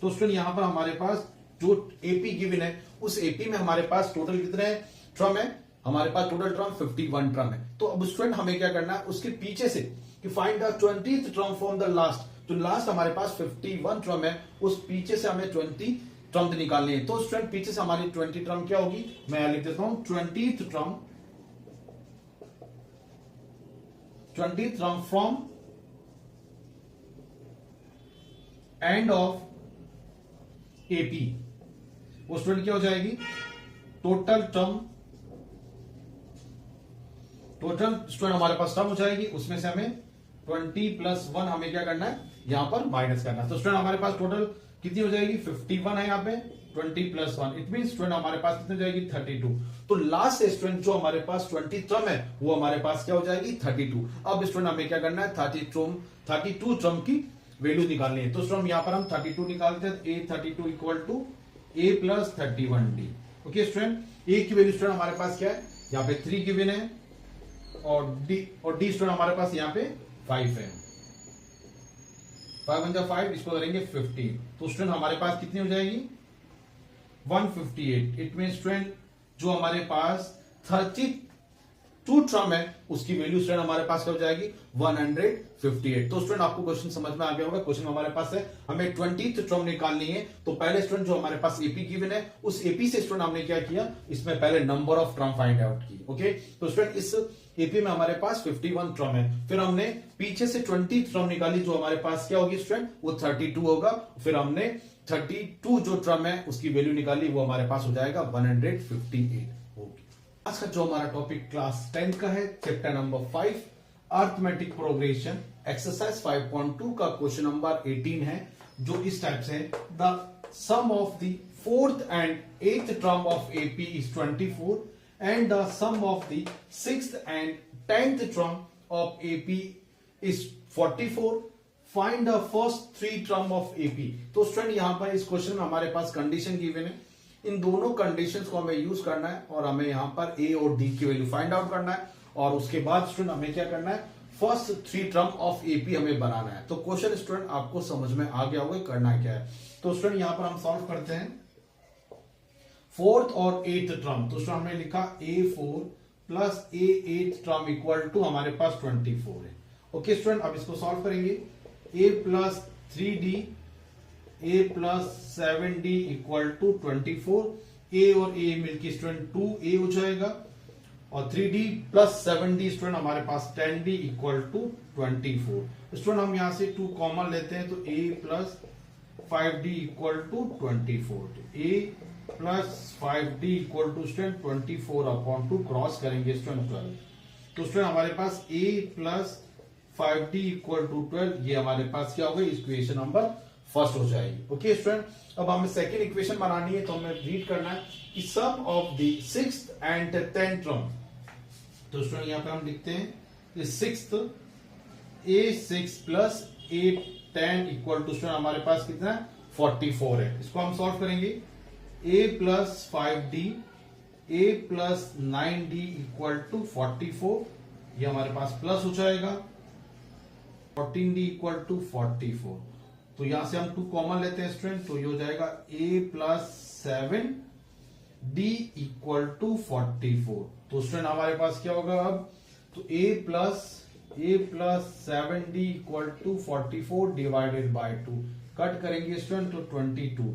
तो स्टूडेंट यहां पर हमारे पास जो एपी गिवन है उस एपी में हमारे पास टोटल कितने ट्रम है, हमारे पास टोटल ट्रम 51 ट्रम है। तो अब स्टूडेंट हमें क्या करना है, उसके पीछे से कि find the 20th term from the last. तो लास्ट हमारे पास 51 ट्रम है, उस पीछे से हमें 20 ट्रम निकालनी है। तो स्टूडेंट पीछे से हमारी 20 ट्रम क्या होगी, मैं यहां लिख देता हूं 20th term from end of AP. वो स्टूडेंट क्या हो जाएगी, टोटल स्टूडेंट हमारे पास टर्म हो जाएगी, उसमें से हमें 20 प्लस 1 हमें क्या करना है, यहां पर माइनस करना है। तो स्टूडेंट हमारे पास टोटल कितनी हो जाएगी, 51 है यहाँ पे, 20 प्लस 1 इट मीन स्टूडेंट हमारे पास कितनी हो जाएगी 32। तो लास्ट स्टूडेंट जो हमारे पास 20 ट्रम है वो हमारे पास क्या हो जाएगी 32। अब स्टूडेंट हमें क्या करना है, 32 ट्रम की वैल्यू निकालनी है। तो स्टूडेंट यहां पर हम 32 निकालते हैं, A32 equal to A plus 31D। Okay student, a की वैल्यू स्टूडेंट हमारे पास क्या है, यहाँ पे 3 गिवन है और डी स्टूडेंट हमारे पास यहाँ पे 5 है। 5 × 5 इसको करेंगे 15। तो स्टूडेंट हमारे पास कितनी हो जाएगी 158। इट मीन स्टूडेंट जो हमारे पास 32 ट्रम है उसकी वैल्यू स्टूडेंट हमारे पास क्या हो जाएगी 158। तो स्टूडेंट आपको क्वेश्चन समझ में आ गया होगा। क्वेश्चन हमारे पास है हमें 20th ट्रम निकालनी है। तो पहले स्टूडेंट जो हमारे पास एपी गिवन है उस एपी से स्टूडेंट हमने क्या किया, इसमें पहले number of term find out की। ओके, तो स्टूडेंट इस एपी में हमारे पास 51 ट्रम है, फिर हमने पीछे से 20 ट्रम निकाली जो हमारे पास क्या होगी स्टूडेंट, वो 32 होगा। फिर हमने 32 जो ट्रम है उसकी वैल्यू निकाली, वो हमारे पास हो जाएगा 158। आज का जो हमारा टॉपिक क्लास 10 का है, chapter number 5 arithmetic progression, exercise 5.2 का क्वेश्चन नंबर 18 है, जो इस टाइप से है। The sum of the 4th and 8th term of AP is 24 and the sum of the 6th and 10th term of AP is 44. Find the first 3 term of AP। तो student यहां पर इस question में हमारे पास condition given है, इन दोनों conditions को हमें यूज करना है और हमें यहां पर ए और डी की वैल्यू फाइंड आउट करना है और उसके बाद स्टूडेंट हमें क्या करना है, फर्स्ट 3 टर्म ऑफ एपी हमें बनाना है। तो क्वेश्चन स्टूडेंट आपको समझ में आ गया होगा करना क्या है। तो स्टूडेंट यहां पर हम सॉल्व करते हैं 4th और 8th टर्म। तो स्टूडेंट हमने लिखा A4 plus A8 term equal to हमारे पास 24 है। ओके स्टूडेंट, अब इसको सॉल्व करेंगे। A plus 3D A plus 7D equal to 24। A और A मिलकर स्टूडेंट 2A हो जाएगा और 3D प्लस 7D स्टूडेंट हमारे पास 10D इक्वल टू 24। स्टूडेंट हम यहां से 2 कॉमन लेते हैं तो A plus 5D equal to 24। तो A plus 5D equal to student 24/2 cross करेंगे स्टूडेंट 12। तो स्टूडेंट हमारे पास A plus 5D equal to 12, ये हमारे पास क्या होगा, इक्वेशन नंबर फर्स्ट हो जाएगी। ओके स्टूडेंट, अब हमें सेकंड इक्वेशन बनानी है तो हमें रीड करना है कि sum of the 6th and 10th term. तो स्टूडेंट यहां पे हम लिखते हैं 6th A6 plus A10 equal to student हमारे पास कितना है 44 है। इसको हम सॉल्व करेंगे। A plus 5D A plus 9D equal to 44, ये हमारे पास प्लस हो जाएगा 14D इक्वल टू 44। तो यहां से हम 2 कॉमन लेते हैं स्टूडेंट, तो ये हो जाएगा A plus 7D equal to 44। तो स्टूडेंट हमारे पास क्या होगा अब, तो A plus 7D equal to 44 divided by 2 cut करेंगे स्टूडेंट तो 22,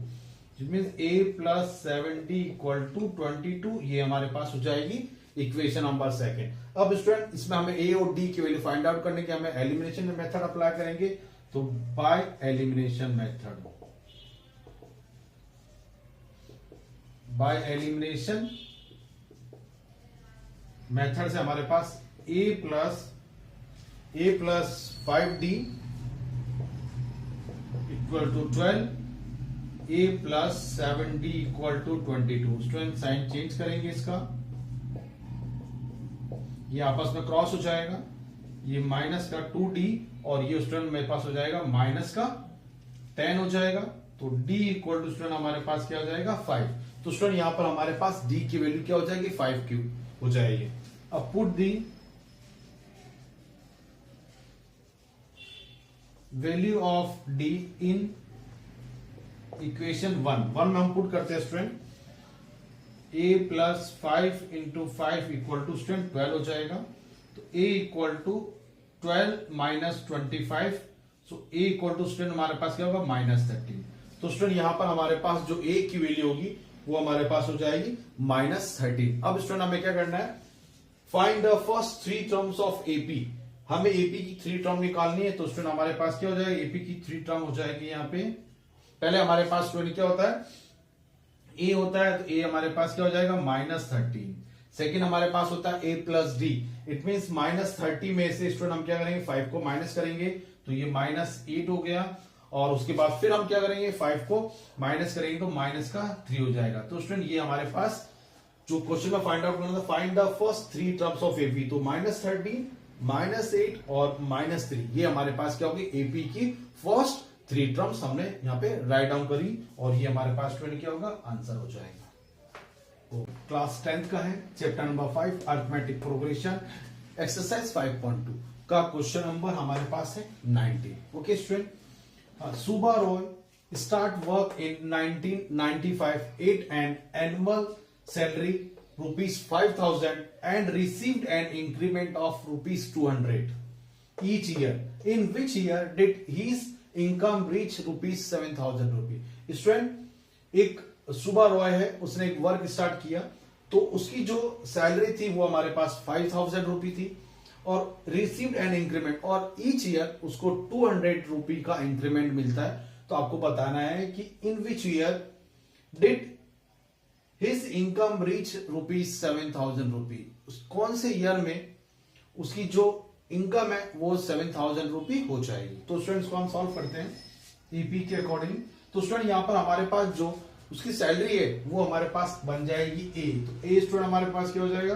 it means A plus 7D equal to 22, ये हमारे पास हो जाएगी इक्वेशन नंबर सेकंड। अब स्टूडेंट इसमें हमें A और D की वैल्यू फाइंड आउट करने के हमें एलिमिनेशन मेथड अप्लाई करेंगे। तो बाय एलिमिनेशन मेथड से हमारे पास A plus 5D equal to 12, A plus 7D equal to 22। Student sign change करेंगे इसका, ये आपस में क्रॉस हो जाएगा। ये माइनस का 2d और ये स्टूडेंट मेरे पास हो जाएगा माइनस का 10 हो जाएगा। तो d इक्वल टू स्टूडेंट हमारे पास क्या हो जाएगा 5। तो स्टूडेंट यहां पर हमारे पास d की वैल्यू क्या हो जाएगी 5 क्यूब हो जाएगी। अब put the value of d in equation 1 में हम पुट करते हैं student a plus 5 into 5 equal to student 12 हो जाएगा। तो a equal to 12 minus 25, so a equal to student हमारे पास क्या होगा माइनस 13। तो स्टूडेंट यहां पर हमारे पास जो a की वैल्यू होगी वो हमारे पास हो जाएगी माइनस 13। अब स्टूडेंट हमें क्या करना है, find the first 3 terms of AP. हमें एपी की 3 टर्म निकालनी है। तो स्टूडेंट हमारे पास क्या हो जाएगा, एपी की 3 टर्म हो जाएगी। यहाँ पे पहले हमारे पास स्टूडेंट क्या होता है, ए होता है। तो ए हमारे पास क्या हो जाएगा माइनस 13। सेकेंड हमारे पास होता है a plus d. It mean minus 30 में से स्टूडेंट हम क्या करेंगे 5 को माइनस करेंगे, तो ये माइनस 8 हो गया। और उसके बाद फिर हम क्या करेंगे 5 को माइनस करेंगे, तो माइनस का 3 हो जाएगा। तो स्टूडेंट ये हमारे पास जो क्वेश्चन में फाइंड आउट करना था, find the first 3 terms of AP. तो माइनस 13, माइनस 8 और माइनस 3, ये हमारे पास क्या होगी एपी की फर्स्ट 3 टर्म्स हमने यहाँ पे राइट डाउन करी और ये हमारे पास स्टूडेंट क्या होगा आंसर हो जाएगा। तो क्लास 10th का है chapter number 5 arithmetic progression exercise 5.2 का क्वेश्चन नंबर हमारे पास है 90। Okay student, Subha Roy start work in 1995 at an annual salary rupees 5,000 and received an increment of rupees 200 each year. In which year did his income reach rupees 7,000 rupees? Student एक सुबा रॉय है, उसने एक work start किया तो उसकी जो salary थी वो हमारे पास 5,000 रुपी थी और रिसीव्ड एन इंक्रीमेंट, और ईच ईयर उसको 200 रुपी का इंक्रीमेंट मिलता है। तो आपको बताना है कि in which year did his income reach rupees 7,000 rupee, कौन से ईयर में उसकी जो इनकम है वो 7,000 रुपी हो जाएगी। तो स्टूडेंट्स को हम सॉल्व करते हैं ईपी के अकॉर्डिंग। तो स्टूडेंट यहां पर हमारे पास जो उसकी सैलरी है वो हमारे पास बन जाएगी ए। तो ए स्टूडेंट हमारे पास क्या हो जाएगा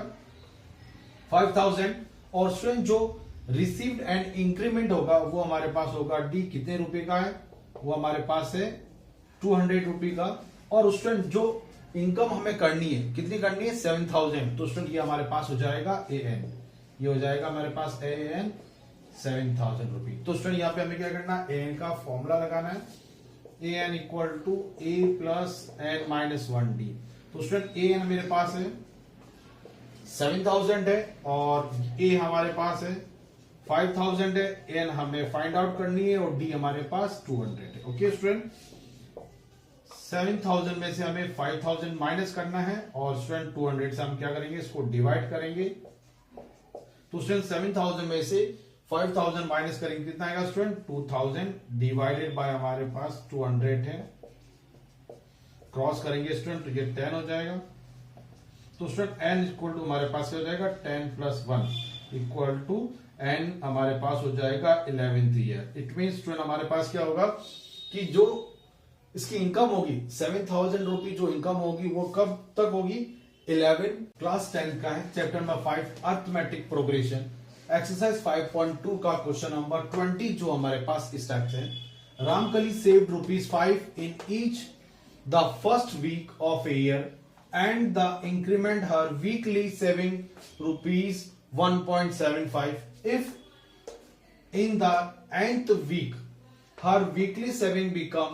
5,000, और स्टूडेंट जो रिसीव्ड एंड इंक्रीमेंट होगा वो हमारे पास होगा डी, कितने रुपए का है वो हमारे पास है 200 रुपी का। और स्टूडेंट जो इनकम हमें करनी है कितनी करनी है 7,000, तो स्टूडेंट ये हमारे पास हो जाएगा ए एन, ये हो जाएगा हमारे पास ए एन 7,000 रुपी। तो स्टूडेंट यहाँ पे हमें क्या करना है ए एन का फॉर्मूला लगाना है, a n equal to a plus n minus 1 d. तो स्टूडेंट ए एन मेरे पास है 7,000 है और ए हमारे पास है 5,000 है, एन हमें फाइंड आउट करनी है और डी हमारे पास 200 है। ओके स्टूडेंट, 7,000 में से हमें 5,000 माइनस करना है और स्टूडेंट 200 से हम क्या करेंगे इसको डिवाइड करेंगे। तो स्टूडेंट 7,000 में से 5,000 माइनस करेंगे कितना आएगा स्टूडेंट 2,000 डिवाइडेड बाय हमारे पास 200 है, क्रॉस करेंगे स्टूडेंट तो ये 10 हो जाएगा। तो स्टूडेंट n इक्वल टू हमारे पास क्या हो जाएगा 10 प्लस 1 इक्वल टू n हमारे पास हो जाएगा 11th year. It mean student हमारे पास क्या होगा कि जो इसकी इनकम होगी 7,000 रुपी जो इनकम होगी वो कब तक होगी 11 क्लास 10 का है chapter number 5 arithmetic progression exercise 5.2 का क्वेश्चन नंबर 20 जो हमारे पास इस टाइप से है। Ramkali saved rupees 5 in each the first week of a year and the increment her weekly saving rupees 1.75 if in the nth week her weekly saving become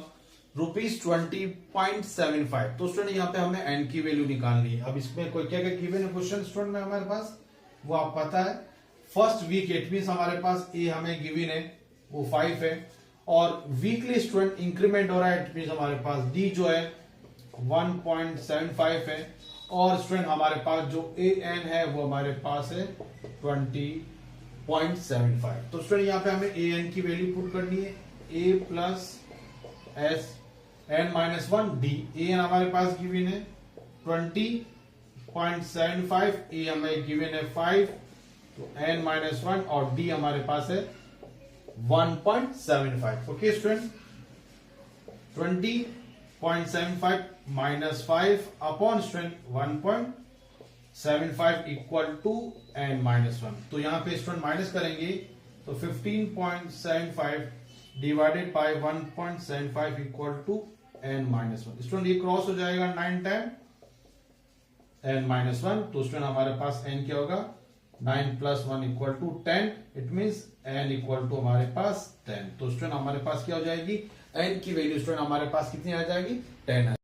rupees 20.75। तो student यहाँ पे हमें n की वैल्यू निकालनी है। अब इसमें कोई क्या क्या गिवन है क्वेश्चन स्टूडेंट में हमारे पास वो आप पता है। फर्स्ट वीक इट मीन हमारे पास ए हमें गिवन है वो 5 है और वीकली स्टूडेंट इंक्रीमेंट हो रहा है, इट मीन हमारे पास डी जो है 1.75 है और स्टूडेंट हमारे पास जो ए एन है वो हमारे पास है 20.75। तो स्टूडेंट यहाँ पे हमें ए एन की वैल्यू पुट करनी है a plus s n minus 1 d. A n हमारे पास गिवन है 20.75, ए हमें गिवन है 5 तो एन माइनस 1 और डी हमारे पास है 1.75। Okay student, 20.75 minus 5 upon student 75 equal to n minus 1। तो यहां पे स्टूडेंट माइनस करेंगे तो 15.75 divided by 1.75 equal to n minus 1। Student ये क्रॉस हो जाएगा 9 टाइम n माइनस 1। तो स्टूडेंट हमारे पास n क्या होगा, 9 plus 1 equal to 10। It means n equal to हमारे पास 10। तो स्टूडेंट हमारे पास क्या हो जाएगी, n की वैल्यू स्टूडेंट हमारे पास कितनी आ जाएगी, 10 आ